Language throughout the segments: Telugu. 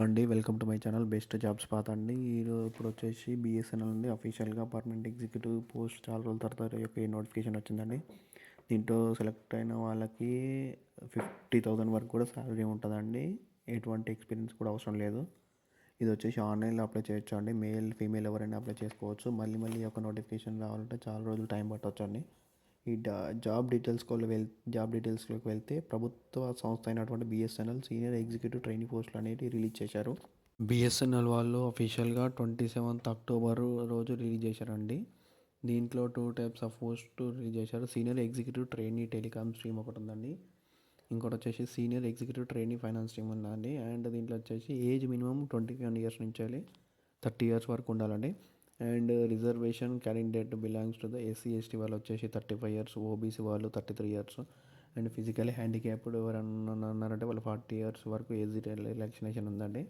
అండి welcome to my channel best jobs path అండి. ఇప్పుడు వచ్చేసి బిఎస్ఎన్ఎల్ నుండి అఫీషియల్గా పర్మనెంట్ ఎగ్జిక్యూటివ్ పోస్ట్ చాలా రోజుల తర్వాత యొక్క నోటిఫికేషన్ వచ్చిందండి. దీంట్లో సెలెక్ట్ అయిన వాళ్ళకి 50,000 వరకు కూడా శాలరీ ఉంటుందండి. ఎటువంటి ఎక్స్పీరియన్స్ కూడా అవసరం లేదు. ఇది వచ్చేసి ఆన్లైన్లో అప్లై చేయొచ్చు అండి. మేల్ ఫీమేల్ ఎవరైనా అప్లై చేసుకోవచ్చు. మళ్ళీ ఒక నోటిఫికేషన్ రావాలంటే చాలా రోజులు టైం పట్టవచ్చు అండి. ఈ జాబ్ డీటెయిల్స్లోకి వెళ్తే ప్రభుత్వ సంస్థ అయినటువంటి బిఎస్ఎన్ఎల్ సీనియర్ ఎగ్జిక్యూటివ్ ట్రైనింగ్ పోస్టులు అనేవి రిలీజ్ చేశారు. బిఎస్ఎన్ఎల్ వాళ్ళు అఫీషియల్గా 27th అక్టోబర్ రోజు రిలీజ్ చేశారండి. దీంట్లో 2 టైప్స్ ఆఫ్ పోస్ట్ రిలీజ్ చేశారు. Senior executive trainee telecom stream ఒకటి ఉందండి. ఇంకోటి వచ్చేసి senior executive trainee finance stream ఉందండి. అండ్ దీంట్లో వచ్చేసి ఏజ్ మినిమం 21 ఇయర్స్ నుంచి 30 ఇయర్స్ వరకు ఉండాలండి. And reservation candidate belongs to the SC ST వాళ్ళు వచ్చేసి 35 ఇయర్స్, ఓబీసీ వాళ్ళు 33 ఇయర్స్, అండ్ ఫిజికల్లీ హ్యాండిక్యాప్డ్ ఎవరన్నా ఉన్నారంటే వాళ్ళు 40 ఇయర్స్ వరకు ఏజ్ రిలాక్సేషన్ ఉందండి.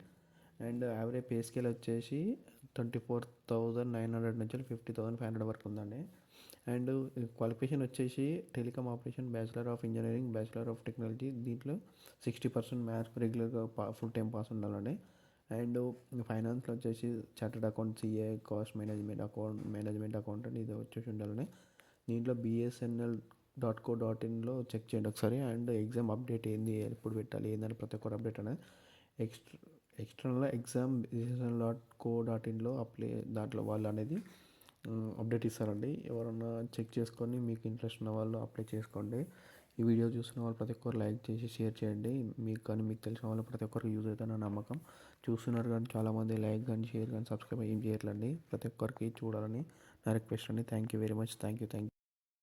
అండ్ యావరేజ్ పే స్కేల్ వచ్చేసి 24,900 నుంచి 50,500 వరకు ఉందండి. అండ్ క్వాలిఫికేషన్ వచ్చేసి telecom operation, bachelor of engineering, bachelor of technology. దీంట్లో 60% మ్యాథ్స్ రెగ్యులర్గా ఫుల్ టైం పాస్ ఉండాలండి. అండ్ ఫైనాన్స్లో వచ్చేసి chartered account, CA, cost management accountant ఇది వచ్చేసి ఉండాలని. దీంట్లో bsnl.co.inలో చెక్ చేయండి ఒకసారి. అండ్ ఎగ్జామ్ అప్డేట్ ఏంది, ఎప్పుడు పెట్టాలి ఏందని ప్రతి ఒక్కరు అప్డేట్ అనేది ఎక్స్టర్నల్ ఎగ్జామ్ bsnl.co.inలో దాంట్లో వాళ్ళు అనేది అప్డేట్ ఇస్తారండి. ఎవరన్నా చెక్ చేసుకొని మీకు ఇంట్రెస్ట్ ఉన్న వాళ్ళు అప్లై చేసుకోండి. ఈ వీడియో చూస్తున్న వాళ్ళు ప్రతి ఒక్కరు లైక్ చేసి షేర్ చేయండి. మీకు తెలిసిన వాళ్ళు ప్రతి ఒక్కరికి యూజ్ అవుతుందని నా నమ్మకం. చూస్తున్నారు కానీ చాలామంది లైక్ కానీ షేర్ కానీ సబ్స్క్రైబ్ ఏం చేయట్లండి. ప్రతి ఒక్కరికి చూడాలని నా రిక్వెస్ట్ అండి. Thank you very much. Thank you.